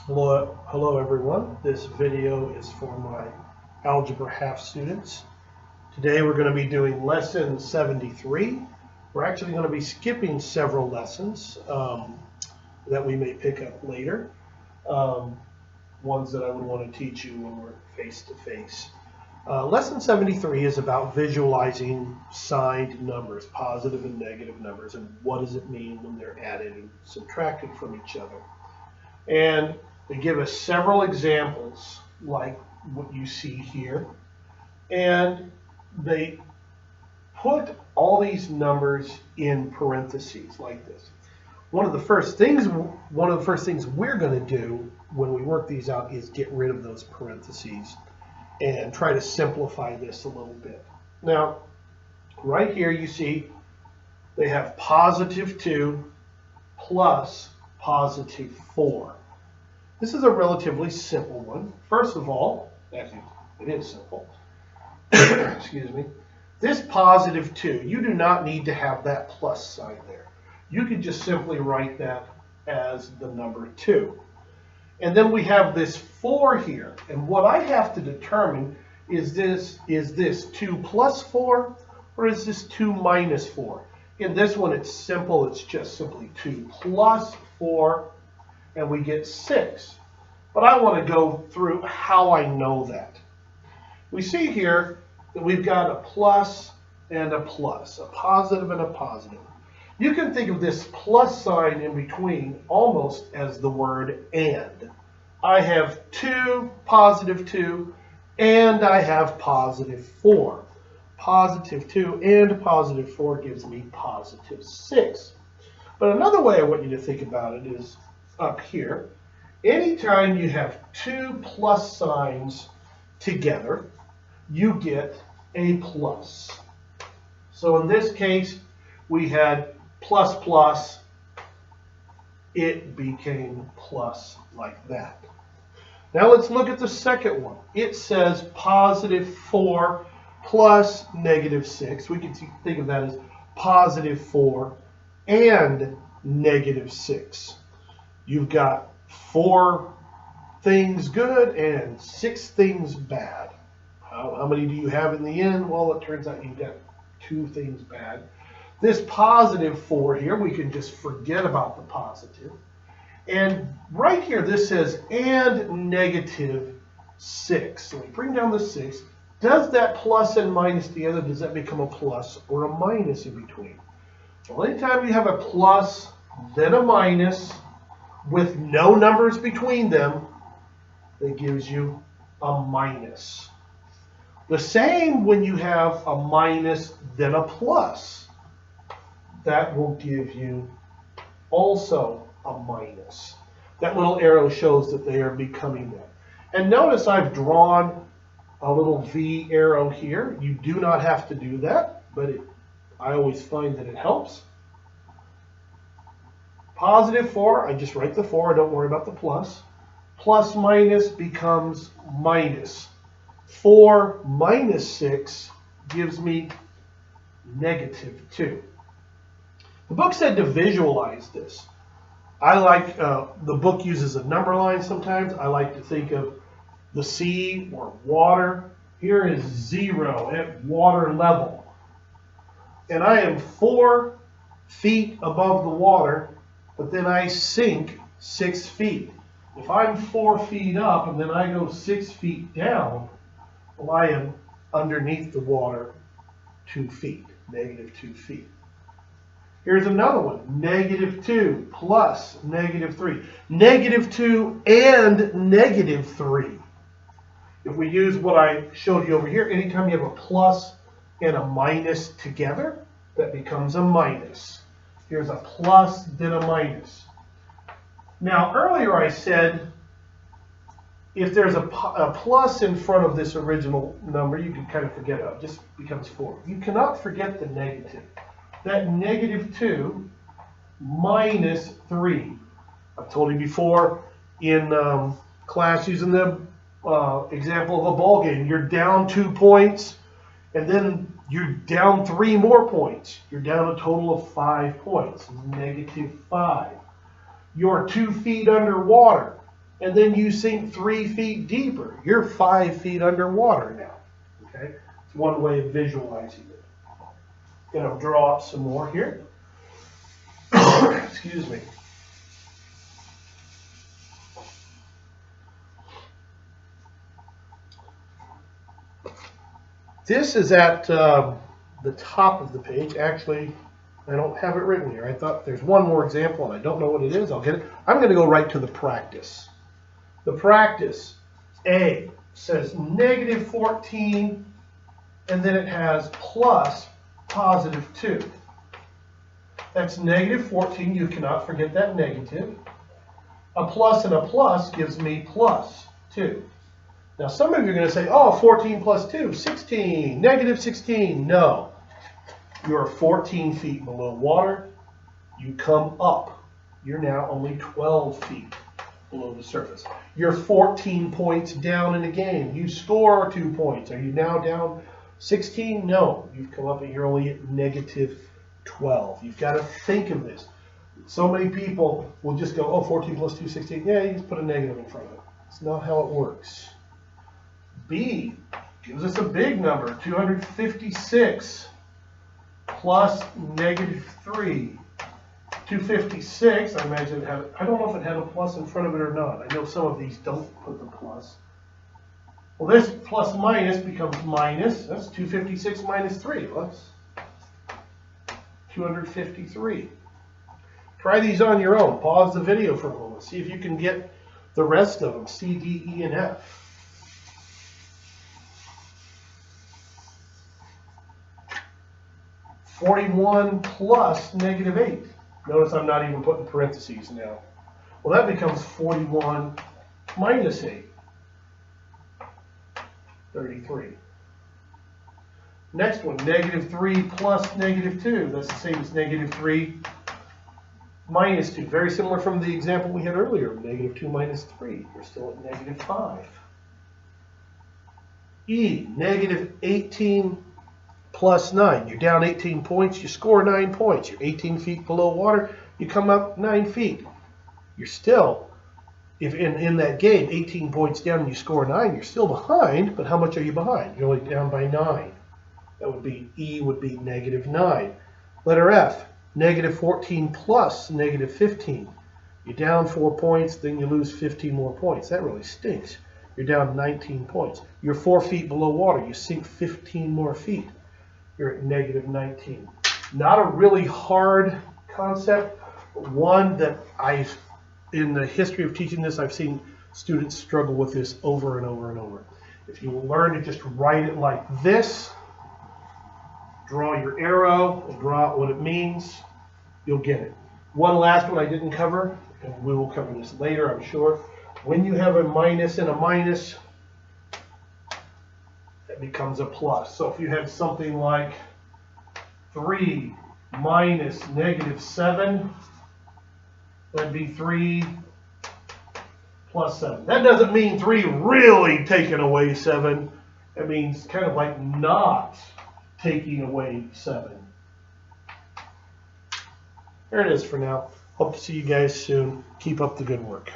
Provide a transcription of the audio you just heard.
Hello everyone. This video is for my Algebra Half students. Today we're going to be doing lesson 73. We're actually going to be skipping several lessons that we may pick up later, ones that I would want to teach you when we're face to face. Lesson 73 is about visualizing signed numbers, positive and negative numbers, and what does it mean when they're added and subtracted from each other. And they give us several examples like what you see here. And they put all these numbers in parentheses like this. One of the first things we're going to do when we work these out is get rid of those parentheses and try to simplify this a little bit. Now, right here you see they have positive 2 plus positive 4. This is a relatively simple one. First of all, actually, it is simple. Excuse me. This positive 2, you do not need to have that plus sign there. You could just simply write that as the number 2. And then we have this 4 here. And what I have to determine is this 2 plus 4 or is this 2 minus 4? In this one, it's simple. It's just simply 2 plus 4, and we get 6. But I want to go through how I know that. We see here that we've got a plus and a plus, a positive and a positive. You can think of this plus sign in between almost as the word and. I have 2, positive 2, and I have positive 4. Positive 2 and positive 4 gives me positive 6. But another way I want you to think about it is up here. Anytime you have 2 plus signs together, you get a plus. So in this case, we had plus plus. It became plus like that. Now let's look at the second one. It says positive 4 plus negative 6. We can think of that as positive 4 and negative 6. You've got 4 things good and 6 things bad. How many do you have in the end? Well, it turns out you've got 2 things bad. This positive 4 here, we can just forget about the positive. And right here, this says and negative 6. So we bring down the 6. Does that plus and minus together, does that become a plus or a minus in between? Well, anytime you have a plus, then a minus, with no numbers between them, that gives you a minus. The same when you have a minus, then a plus. That will give you also a minus. That little arrow shows that they are becoming that. And notice I've drawn a little V arrow here. You do not have to do that, but I always find that it helps. Positive 4, I just write the 4, I don't worry about the plus. Plus minus becomes minus. 4 minus 6 gives me negative 2. The book said to visualize this. I like, the book uses a number line sometimes. I like to think of the sea or water. Here is 0 at water level. And I am 4 feet above the water, but then I sink 6 feet. If I'm 4 feet up and then I go 6 feet down, well, I am underneath the water 2 feet, negative 2 feet. Here's another one, negative 2 plus negative 3. Negative 2 and negative 3. If we use what I showed you over here, anytime you have a plus and a minus together, that becomes a minus. Here's a plus, then a minus. Now, earlier I said if there's a plus in front of this original number, you can kind of forget it. It just becomes 4. You cannot forget the negative. That negative 2 minus 3. I've told you before in class using the example of a ball game. You're down 2 points, and then you're down 3 more points. You're down a total of 5 points. Negative 5. You're 2 feet underwater. and then you sink 3 feet deeper. You're 5 feet underwater now. Okay, it's one way of visualizing it. Gonna draw up some more here. Excuse me. This is at the top of the page. Actually, I don't have it written here. I thought there's one more example, and I don't know what it is. I'll get it. I'm going to go right to the practice. The practice, A, says negative 14, and then it has plus positive 2. That's negative 14. You cannot forget that negative. A plus and a plus gives me plus 2. Now, some of you are going to say, oh, 14 plus 2, 16, negative 16. No. You're 14 feet below water. You come up. You're now only 12 feet below the surface. You're 14 points down in the game. You score 2 points. Are you now down 16? No. You've come up and you're only at negative 12. You've got to think of this. So many people will just go, oh, 14 plus 2, 16. Yeah, you just put a negative in front of it. It's not how it works. B gives us a big number, 256 plus negative 3. 256, I imagine it had, I don't know if it had a plus in front of it or not. I know some of these don't put the plus. Well, this plus minus becomes minus. That's 256 minus 3. That's 253. Try these on your own. Pause the video for a moment. See if you can get the rest of them, C, D, E, and F. 41 plus negative 8. Notice I'm not even putting parentheses now. Well, that becomes 41 minus 8. 33. Next one, negative 3 plus negative 2. That's the same as negative 3 minus 2. Very similar from the example we had earlier. Negative 2 minus 3. We're still at negative 5. E, negative 18 plus 9. You're down 18 points. You score 9 points. You're 18 feet below water. You come up 9 feet. You're still, if in that game, 18 points down and you score 9, you're still behind, but how much are you behind? You're only down by 9. That would be, E would be negative 9. Letter F, negative 14 plus negative 15. You're down 4 points, then you lose 15 more points. That really stinks. You're down 19 points. You're 4 feet below water. You sink 15 more feet. You're at negative 19. Not a really hard concept, but one that in the history of teaching this, I've seen students struggle with this over and over and over. If you learn to just write it like this, draw your arrow and draw out what it means, you'll get it. One last one I didn't cover, and we will cover this later, I'm sure. When you have a minus and a minus, it becomes a plus. So if you had something like 3 minus negative 7, that'd be 3 plus 7. That doesn't mean 3 really taking away 7. It means kind of like not taking away 7. There it is for now. Hope to see you guys soon. Keep up the good work.